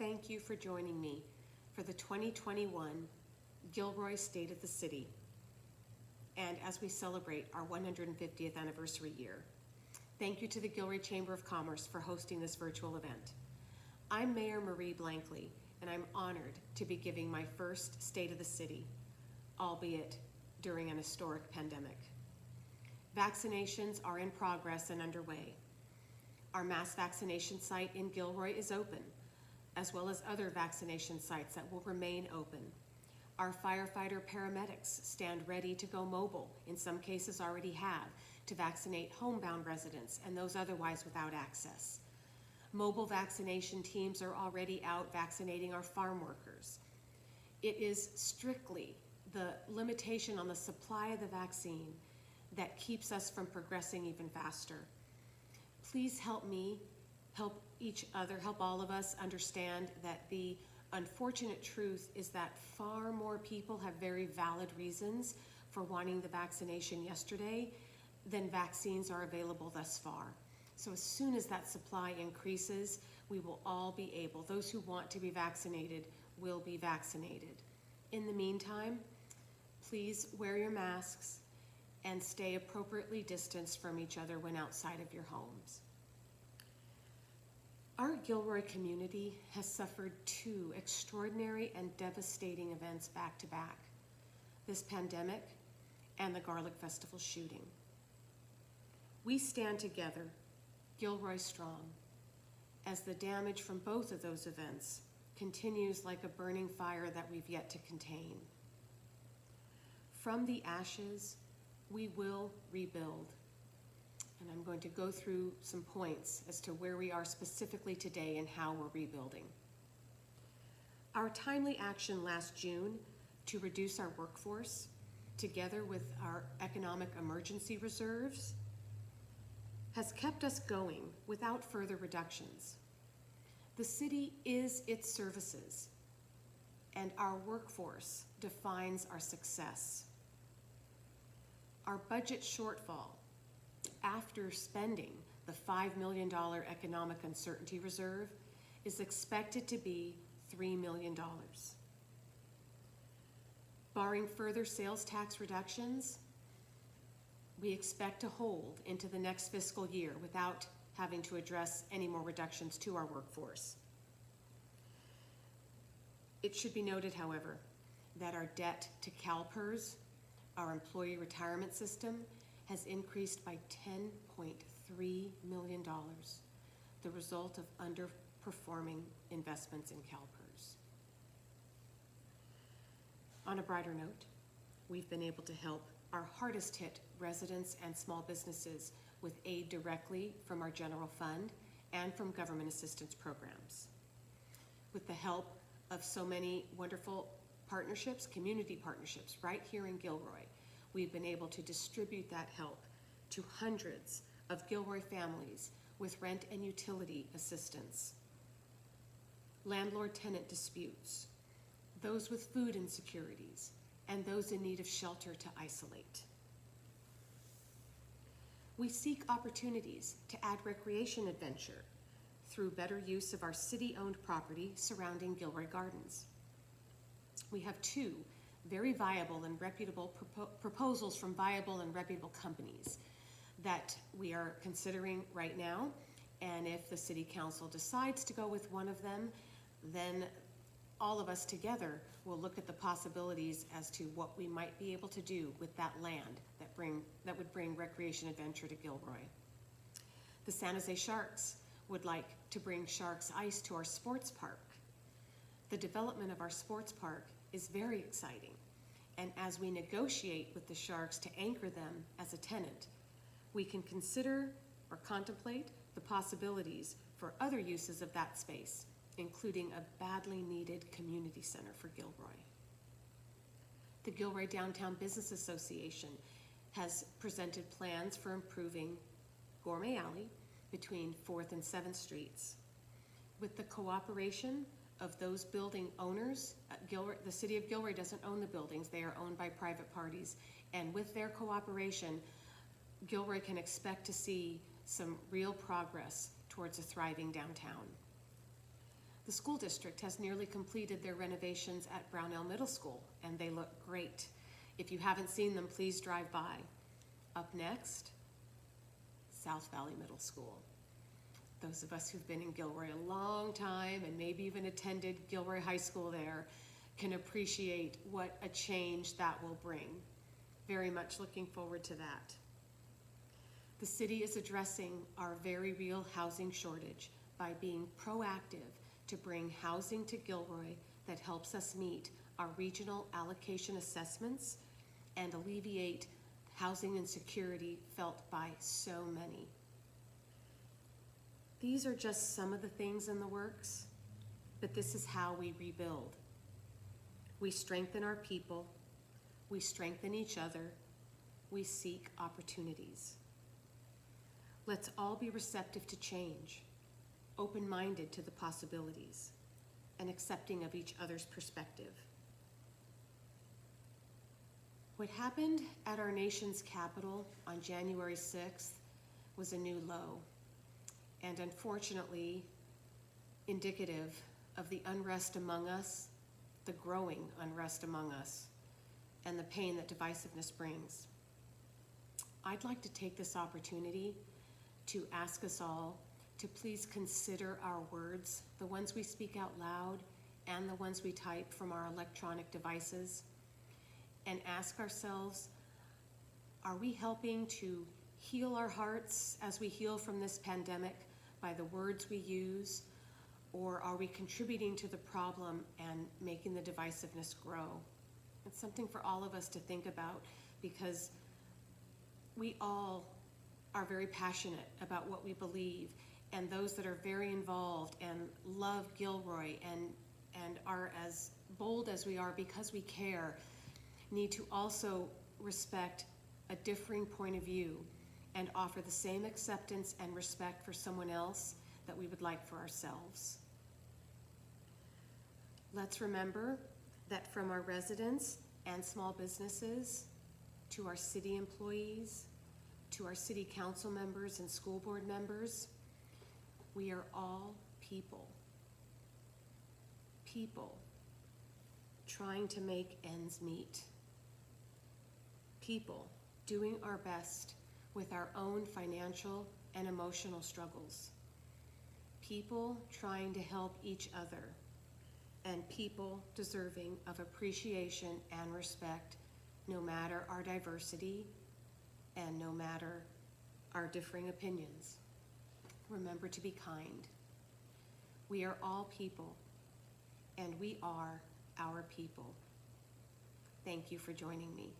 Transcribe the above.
thank you for joining me for the 2021 Gilroy State of the City, and as we celebrate our 150th anniversary year. Thank you to the Gilroy Chamber of Commerce for hosting this virtual event. I'm Mayor Marie Blankley, and I'm honored to be giving my first State of the City, albeit during an historic pandemic. Vaccinations are in progress and underway. Our mass vaccination site in Gilroy is open, as well as other vaccination sites that will remain open. Our firefighter paramedics stand ready to go mobile, in some cases already have, to vaccinate homebound residents and those otherwise without access. Mobile vaccination teams are already out vaccinating our farm workers. It is strictly the limitation on the supply of the vaccine that keeps us from progressing even faster. Please help me, help each other, help all of us understand that the unfortunate truth is that far more people have very valid reasons for wanting the vaccination yesterday than vaccines are available thus far. So as soon as that supply increases, we will all be able, those who want to be vaccinated will be vaccinated. In the meantime, please wear your masks and stay appropriately distanced from each other when outside of your homes. Our Gilroy community has suffered two extraordinary and devastating events back to back: this pandemic and the Garlic Festival shooting. We stand together, Gilroy strong, as the damage from both of those events continues like a burning fire that we've yet to contain. From the ashes, we will rebuild. And I'm going to go through some points as to where we are specifically today and how we're rebuilding. Our timely action last June to reduce our workforce, together with our economic emergency reserves, has kept us going without further reductions. The city is its services, and our workforce defines our success. Our budget shortfall, after spending the $5 million economic uncertainty reserve, is expected to be $3 million. Barring further sales tax reductions, we expect to hold into the next fiscal year without having to address any more reductions to our workforce. It should be noted, however, that our debt to CalPERS, our employee retirement system, has increased by $10.3 million, the result of underperforming investments in CalPERS. On a brighter note, we've been able to help our hardest hit residents and small businesses with aid directly from our general fund and from government assistance programs. With the help of so many wonderful partnerships, community partnerships right here in Gilroy, we've been able to distribute that help to hundreds of Gilroy families with rent and utility assistance, landlord-tenant disputes, those with food insecurities, and those in need of shelter to isolate. We seek opportunities to add recreation adventure through better use of our city-owned property surrounding Gilroy Gardens. We have two very viable and reputable proposals from viable and reputable companies that we are considering right now, and if the City Council decides to go with one of them, then all of us together will look at the possibilities as to what we might be able to do with that land that would bring recreation adventure to Gilroy. The San Jose Sharks would like to bring Sharks Ice to our sports park. The development of our sports park is very exciting, and as we negotiate with the Sharks to anchor them as a tenant, we can consider or contemplate the possibilities for other uses of that space, including a badly needed community center for Gilroy. The Gilroy Downtown Business Association has presented plans for improving Gourmet Alley between 4th and 7th Streets. With the cooperation of those building owners, the City of Gilroy doesn't own the buildings, they are owned by private parties, and with their cooperation, Gilroy can expect to see some real progress towards a thriving downtown. The school district has nearly completed their renovations at Brownell Middle School, and they look great. If you haven't seen them, please drive by. Up next, South Valley Middle School. Those of us who've been in Gilroy a long time and maybe even attended Gilroy High School there can appreciate what a change that will bring. Very much looking forward to that. The city is addressing our very real housing shortage by being proactive to bring housing to Gilroy that helps us meet our regional allocation assessments and alleviate housing insecurity felt by so many. These are just some of the things in the works, but this is how we rebuild. We strengthen our people, we strengthen each other, we seek opportunities. Let's all be receptive to change, open-minded to the possibilities, and accepting of each other's perspective. What happened at our nation's capital on January 6th was a new low, and unfortunately indicative of the unrest among us, the growing unrest among us, and the pain that divisiveness brings. I'd like to take this opportunity to ask us all to please consider our words, the ones we speak out loud and the ones we type from our electronic devices, and ask ourselves, are we helping to heal our hearts as we heal from this pandemic by the words we use, or are we contributing to the problem and making the divisiveness grow? It's something for all of us to think about, because we all are very passionate about what we believe, and those that are very involved and love Gilroy and are as bold as we are because we care need to also respect a differing point of view and offer the same acceptance and respect for someone else that we would like for ourselves. Let's remember that from our residents and small businesses, to our city employees, to our city council members and school board members, we are all people. People trying to make ends meet. People doing our best with our own financial and emotional struggles. People trying to help each other, and people deserving of appreciation and respect no matter our diversity and no matter our differing opinions. Remember to be kind. We are all people, and we are our people. Thank you for joining me.